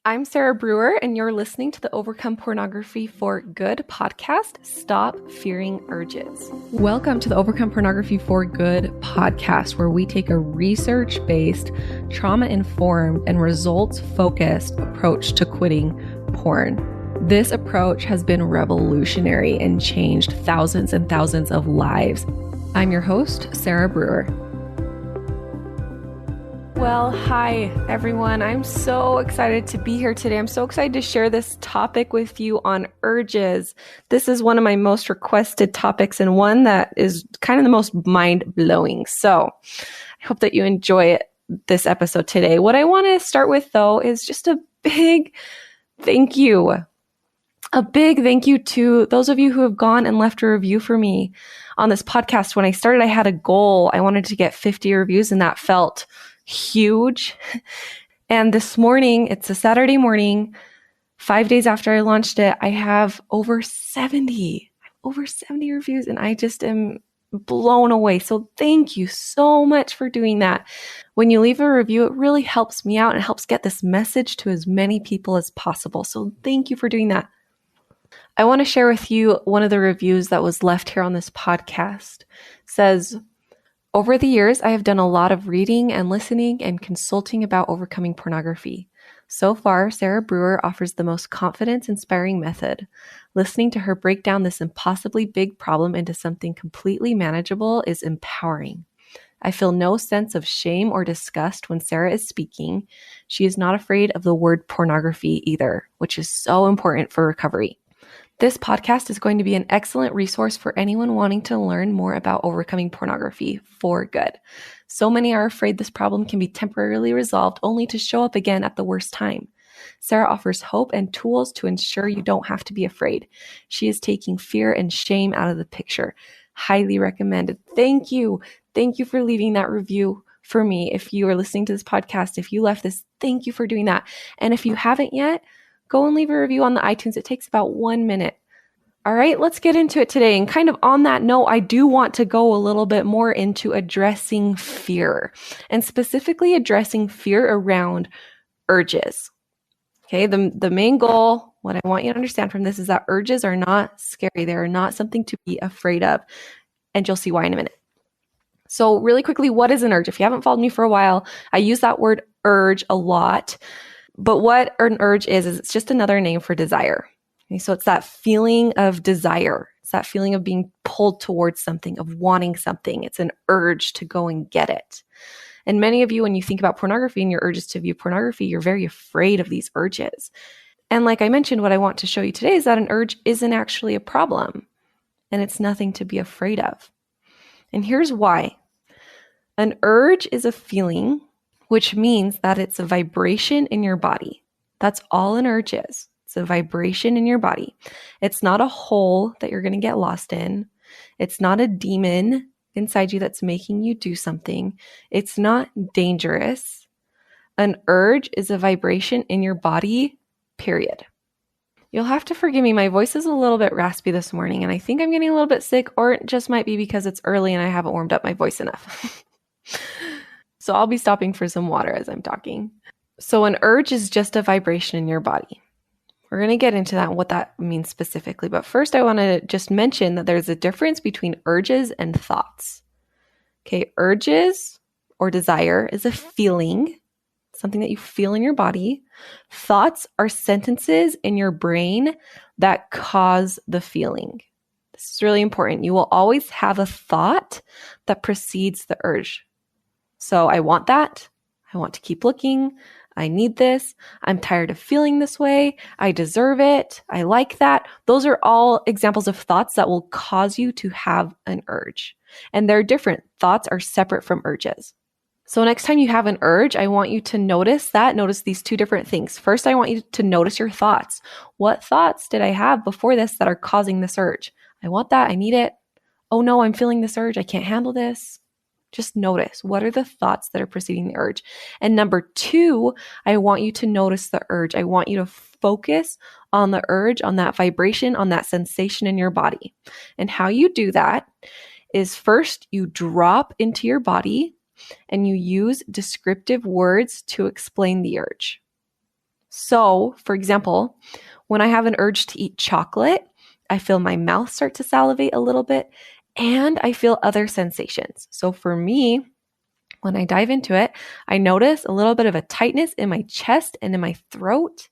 I'm Sarah Brewer, and you're listening to the Overcome Pornography for Good podcast, Stop Fearing Urges. Welcome to the Overcome Pornography for Good podcast, where we take a research-based, trauma-informed, and results-focused approach to quitting porn. This approach has been revolutionary and changed thousands and thousands of lives. I'm your host, Sarah Brewer. Well, hi, everyone. I'm so excited to be here today. I'm so excited to share this topic with you on urges. This is one of my most requested topics and one that is kind of the most mind-blowing. So I hope that you enjoy this episode today. What I want to start with, though, is just a big thank you. A big thank you to those of you who have gone and left a review for me on this podcast. When I started, I had a goal. I wanted to get 50 reviews, and that felt huge. And this morning, it's a Saturday morning, 5 days after I launched it, I have over 70 reviews, and I just am blown away. So thank you so much for doing that. When you leave a review, it really helps me out and helps get this message to as many people as possible. So thank you for doing that. I want to share with you one of the reviews that was left here on this podcast. It says, over the years, I have done a lot of reading and listening and consulting about overcoming pornography. So far, Sarah Brewer offers the most confidence-inspiring method. Listening to her break down this impossibly big problem into something completely manageable is empowering. I feel no sense of shame or disgust when Sarah is speaking. She is not afraid of the word pornography either, which is so important for recovery. This podcast is going to be an excellent resource for anyone wanting to learn more about overcoming pornography for good. So many are afraid this problem can be temporarily resolved only to show up again at the worst time. Sarah offers hope and tools to ensure you don't have to be afraid. She is taking fear and shame out of the picture. Highly recommended. Thank you. Thank you for leaving that review for me. If you are listening to this podcast, if you left this, thank you for doing that. And if you haven't yet, go and leave a review on the iTunes. It takes about 1 minute. All right, let's get into it today. And kind of on that note, I do want to go a little bit more into addressing fear, and specifically addressing fear around urges. Okay, the main goal, what I want you to understand from this is that urges are not scary. They are not something to be afraid of. And you'll see why in a minute. So really quickly, what is an urge? If you haven't followed me for a while, I use that word urge a lot. But what an urge is it's just another name for desire. Okay, so it's that feeling of desire. It's that feeling of being pulled towards something, of wanting something. It's an urge to go and get it. And many of you, when you think about pornography and your urges to view pornography, you're very afraid of these urges. And like I mentioned, what I want to show you today is that an urge isn't actually a problem, and it's nothing to be afraid of. And here's why. An urge is a feeling, which means that it's a vibration in your body. That's all an urge is. It's a vibration in your body. It's not a hole that you're going to get lost in. It's not a demon inside you that's making you do something. It's not dangerous. An urge is a vibration in your body, period. You'll have to forgive me. My voice is a little bit raspy this morning, and I think I'm getting a little bit sick, or it just might be because it's early and I haven't warmed up my voice enough. So I'll be stopping for some water as I'm talking. So an urge is just a vibration in your body. We're going to get into that and what that means specifically. But first, I want to just mention that there's a difference between urges and thoughts. Okay, urges or desire is a feeling, something that you feel in your body. Thoughts are sentences in your brain that cause the feeling. This is really important. You will always have a thought that precedes the urge. So I want that. I want to keep looking. I need this. I'm tired of feeling this way. I deserve it. I like that. Those are all examples of thoughts that will cause you to have an urge. And they're different. Thoughts are separate from urges. So next time you have an urge, I want you to notice these two different things. First, I want you to notice your thoughts. What thoughts did I have before this that are causing this urge? I want that. I need it. Oh no, I'm feeling this urge. I can't handle this. Just notice, what are the thoughts that are preceding the urge? And number two, I want you to notice the urge. I want you to focus on the urge, on that vibration, on that sensation in your body. And how you do that is first you drop into your body and you use descriptive words to explain the urge. So, for example, when I have an urge to eat chocolate, I feel my mouth start to salivate a little bit and I feel other sensations. So, for me, when I dive into it, I notice a little bit of a tightness in my chest and in my throat,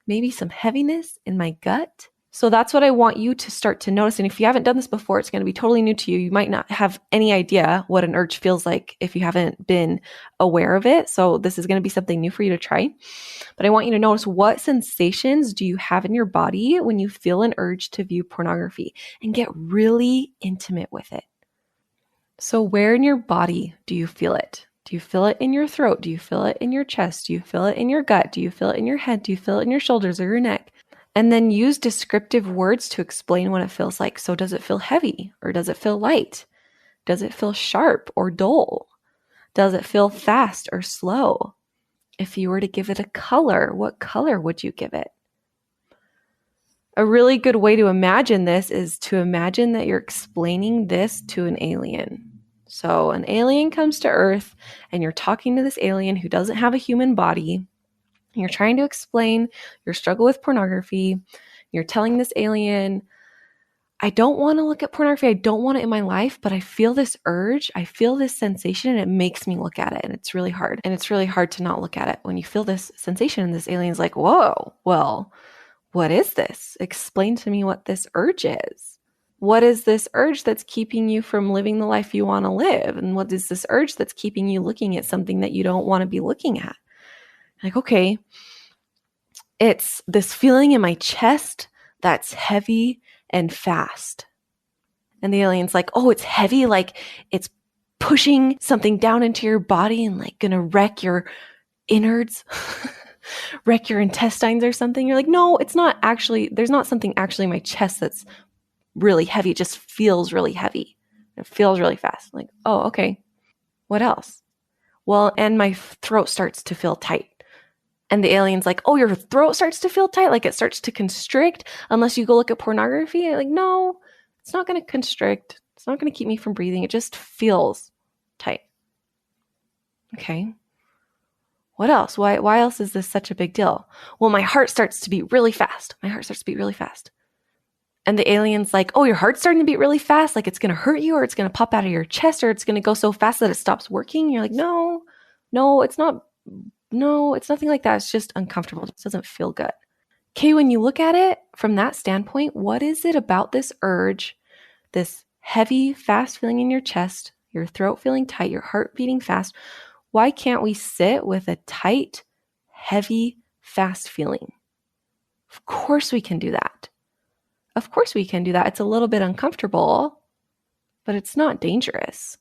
maybe some heaviness in my gut. So that's what I want you to start to notice. And if you haven't done this before, it's going to be totally new to you. You might not have any idea what an urge feels like if you haven't been aware of it. So this is going to be something new for you to try. But I want you to notice, what sensations do you have in your body when you feel an urge to view pornography, and get really intimate with it. So where in your body do you feel it? Do you feel it in your throat? Do you feel it in your chest? Do you feel it in your gut? Do you feel it in your head? Do you feel it in your shoulders or your neck? And then use descriptive words to explain what it feels like. So does it feel heavy or does it feel light? Does it feel sharp or dull? Does it feel fast or slow? If you were to give it a color, what color would you give it? A really good way to imagine this is to imagine that you're explaining this to an alien. So an alien comes to Earth and you're talking to this alien who doesn't have a human body. You're trying to explain your struggle with pornography. You're telling this alien, I don't want to look at pornography. I don't want it in my life, but I feel this urge. I feel this sensation and it makes me look at it. And it's really hard. And it's really hard to not look at it when you feel this sensation. And this alien's like, whoa, well, what is this? Explain to me what this urge is. What is this urge that's keeping you from living the life you want to live? And what is this urge that's keeping you looking at something that you don't want to be looking at? Like, okay, it's this feeling in my chest that's heavy and fast. And the alien's like, oh, it's heavy, like it's pushing something down into your body and like gonna wreck your innards, wreck your intestines or something. You're like, no, it's not actually, there's not something actually in my chest that's really heavy. It just feels really heavy. It feels really fast. Like, oh, okay. What else? Well, and my throat starts to feel tight. And the alien's like, oh, your throat starts to feel tight? Like it starts to constrict unless you go look at pornography? Like, no, it's not going to constrict. It's not going to keep me from breathing. It just feels tight. Okay. What else? Why else is this such a big deal? Well, my heart starts to beat really fast. My heart starts to beat really fast. And the alien's like, oh, your heart's starting to beat really fast. Like it's going to hurt you, or it's going to pop out of your chest, or it's going to go so fast that it stops working. You're like, no, it's not. No, it's nothing like that. It's just uncomfortable. It just doesn't feel good. Okay, when you look at it from that standpoint, what is it about this urge, this heavy, fast feeling in your chest, your throat feeling tight, your heart beating fast? Why can't we sit with a tight, heavy, fast feeling? Of course we can do that. Of course we can do that. It's a little bit uncomfortable, but it's not dangerous.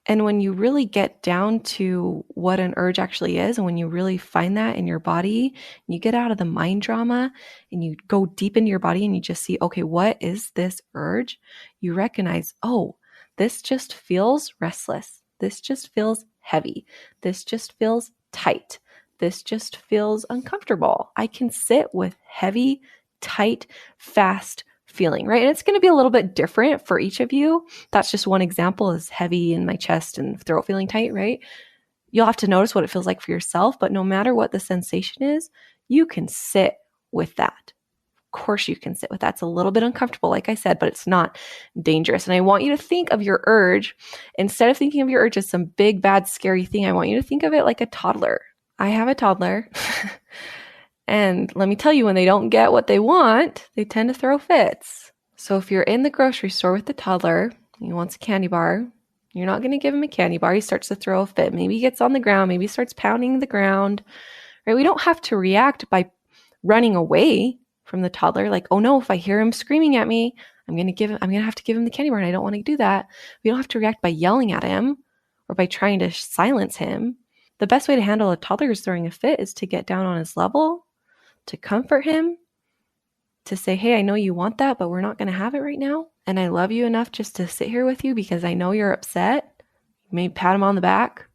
And when you really get down to what an urge actually is, and when you really find that in your body, and you get out of the mind drama and you go deep into your body and you just see, okay, what is this urge? You recognize, oh, this just feels restless. This just feels heavy. This just feels tight. This just feels uncomfortable. I can sit with heavy, tight, fast feeling, right? And it's going to be a little bit different for each of you. That's just one example, is heavy in my chest and throat feeling tight, right? You'll have to notice what it feels like for yourself, but no matter what the sensation is, you can sit with that. Of course you can sit with that. It's a little bit uncomfortable, like I said, but it's not dangerous. And I want you to think of your urge, instead of thinking of your urge as some big, bad, scary thing, I want you to think of it like a toddler. I have a toddler. And let me tell you, when they don't get what they want, they tend to throw fits. So if you're in the grocery store with the toddler, he wants a candy bar, you're not going to give him a candy bar. He starts to throw a fit. Maybe he gets on the ground. Maybe he starts pounding the ground, right? We don't have to react by running away from the toddler. Like, oh no, if I hear him screaming at me, I'm going to have to give him the candy bar, and I don't want to do that. We don't have to react by yelling at him or by trying to silence him. The best way to handle a toddler who's throwing a fit is to get down on his level, to comfort him, to say, hey, I know you want that, but we're not going to have it right now. And I love you enough just to sit here with you because I know you're upset. Maybe pat him on the back,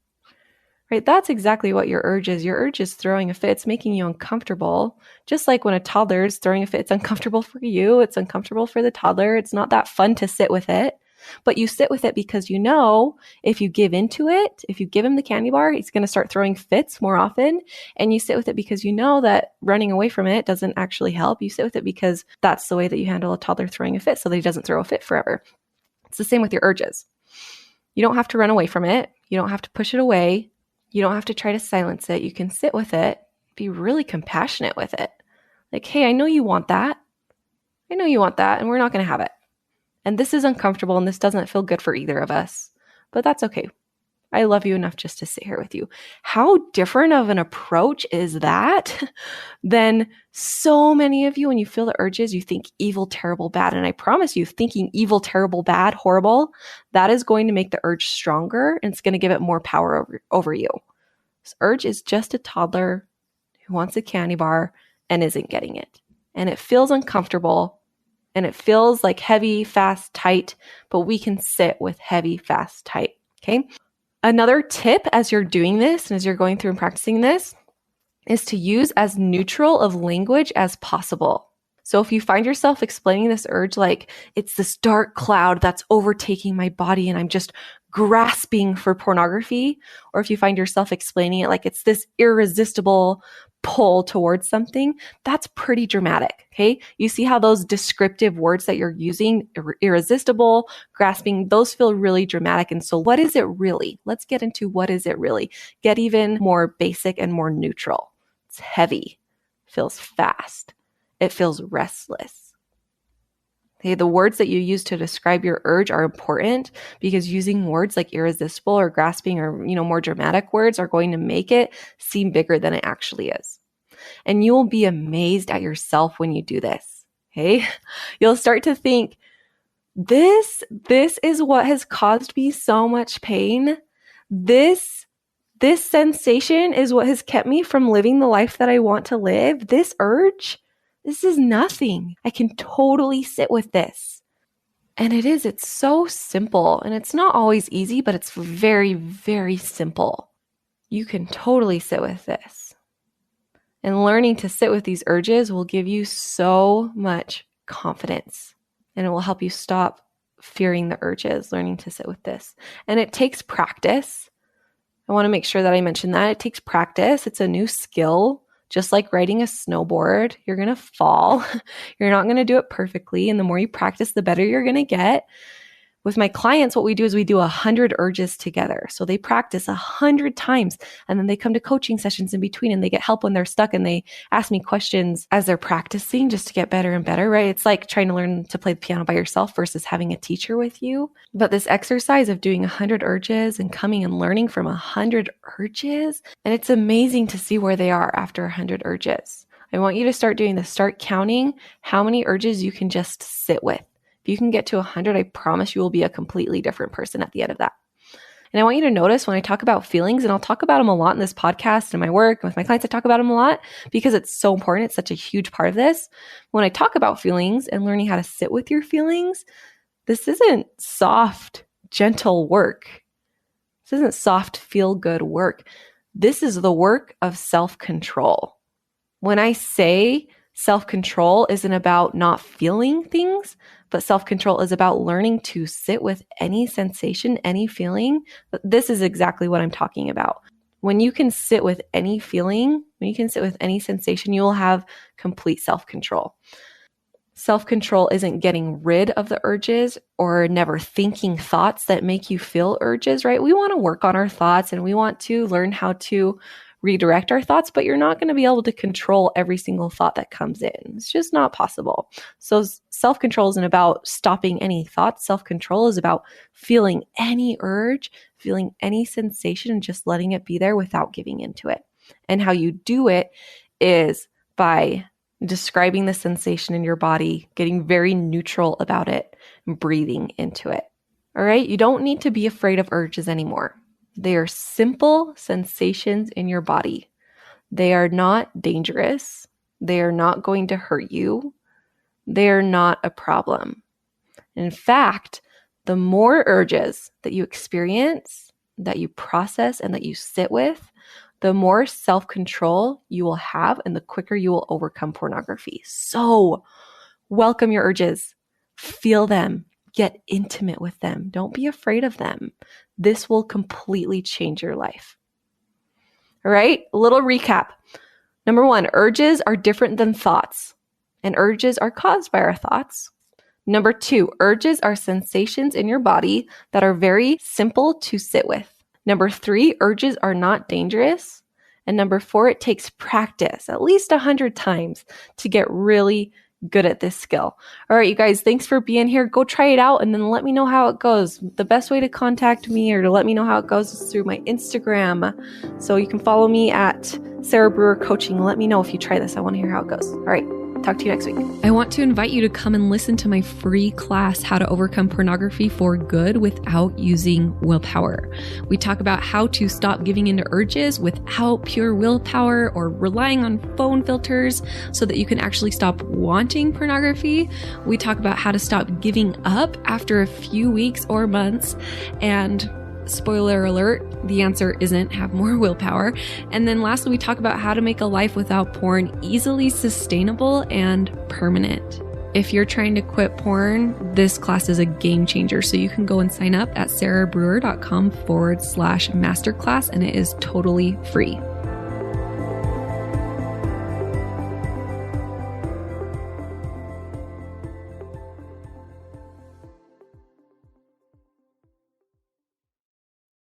right? That's exactly what your urge is. Your urge is throwing a fit. It's making you uncomfortable. Just like when a toddler is throwing a fit, it's uncomfortable for you. It's uncomfortable for the toddler. It's not that fun to sit with it. But you sit with it because you know if you give into it, if you give him the candy bar, he's going to start throwing fits more often. And you sit with it because you know that running away from it doesn't actually help. You sit with it because that's the way that you handle a toddler throwing a fit so that he doesn't throw a fit forever. It's the same with your urges. You don't have to run away from it. You don't have to push it away. You don't have to try to silence it. You can sit with it, be really compassionate with it. Like, hey, I know you want that. I know you want that, and we're not going to have it. And this is uncomfortable, and this doesn't feel good for either of us. But that's okay. I love you enough just to sit here with you. How different of an approach is that than so many of you, when you feel the urges, you think evil, terrible, bad. And I promise you, thinking evil, terrible, bad, horrible, that is going to make the urge stronger, and it's going to give it more power over you. This urge is just a toddler who wants a candy bar and isn't getting it. And it feels uncomfortable, and it feels like heavy, fast, tight, but we can sit with heavy, fast, tight. Okay. Another tip as you're doing this and as you're going through and practicing this is to use as neutral of language as possible. So if you find yourself explaining this urge like it's this dark cloud that's overtaking my body and I'm just grasping for pornography, or if you find yourself explaining it like it's this irresistible pull towards something, that's pretty dramatic, okay? You see how those descriptive words that you're using, irresistible, grasping, those feel really dramatic. And so what is it really? Let's get into what is it really? Get even more basic and more neutral. It's heavy, feels fast, it feels restless. Okay, the words that you use to describe your urge are important because using words like irresistible or grasping or, more dramatic words are going to make it seem bigger than it actually is. And you will be amazed at yourself when you do this. Okay? You'll start to think, this is what has caused me so much pain. This sensation is what has kept me from living the life that I want to live. This urge, this is nothing. I can totally sit with this. And it's so simple. And it's not always easy, but it's very, very simple. You can totally sit with this. And learning to sit with these urges will give you so much confidence. And it will help you stop fearing the urges, learning to sit with this. And it takes practice. I want to make sure that I mention that. It takes practice. It's a new skill. Just like riding a snowboard, you're going to fall. You're not going to do it perfectly. And the more you practice, the better you're going to get. With my clients, what we do is we do 100 urges together. So they practice 100 times, and then they come to coaching sessions in between, and they get help when they're stuck, and they ask me questions as they're practicing just to get better and better, right? It's like trying to learn to play the piano by yourself versus having a teacher with you. But this exercise of doing 100 urges and coming and learning from 100 urges, and it's amazing to see where they are after 100 urges. I want you to start doing this. Start counting how many urges you can just sit with. If you can get to 100, I promise you will be a completely different person at the end of that. And I want you to notice when I talk about feelings, and I'll talk about them a lot in this podcast and my work and with my clients, I talk about them a lot because it's so important. It's such a huge part of this. When I talk about feelings and learning how to sit with your feelings, this isn't soft, gentle work. This isn't soft, feel-good work. This is the work of self-control. When I say self-control isn't about not feeling things, but self-control is about learning to sit with any sensation, any feeling. This is exactly what I'm talking about. When you can sit with any feeling, when you can sit with any sensation, you will have complete self-control. Self-control isn't getting rid of the urges or never thinking thoughts that make you feel urges, right? We want to work on our thoughts and we want to learn how to redirect our thoughts, but you're not going to be able to control every single thought that comes in. It's just not possible. So self-control isn't about stopping any thoughts. Self-control is about feeling any urge, feeling any sensation, and just letting it be there without giving into it. And how you do it is by describing the sensation in your body, getting very neutral about it, and breathing into it. All right? You don't need to be afraid of urges anymore. They are simple sensations in your body. They are not dangerous. They are not going to hurt you. They are not a problem. In fact, the more urges that you experience, that you process, and that you sit with, the more self-control you will have and the quicker you will overcome pornography. So welcome your urges. Feel them. get intimate with them. Don't be afraid of them. This will completely change your life. All right, a little recap. Number 1, urges are different than thoughts, and urges are caused by our thoughts. Number 2, urges are sensations in your body that are very simple to sit with. Number 3, urges are not dangerous. And number 4, it takes practice, at least 100 times, to get really good at this skill. All right, you guys, thanks for being here. Go try it out and then let me know how it goes. The best way to contact me or to let me know how it goes is through my Instagram. So you can follow me at Sarah Brewer Coaching. Let me know if you try this. I want to hear how it goes. All right. Talk to you next week. I want to invite you to come and listen to my free class, How to Overcome Pornography for Good Without Using Willpower. We talk about how to stop giving into urges without pure willpower or relying on phone filters so that you can actually stop wanting pornography. We talk about how to stop giving up after a few weeks or months, and spoiler alert, the answer isn't have more willpower. And then lastly, we talk about how to make a life without porn easily sustainable and permanent. If you're trying to quit porn, this class is a game changer. So you can go and sign up at sarahbrewer.com/masterclass, and it is totally free.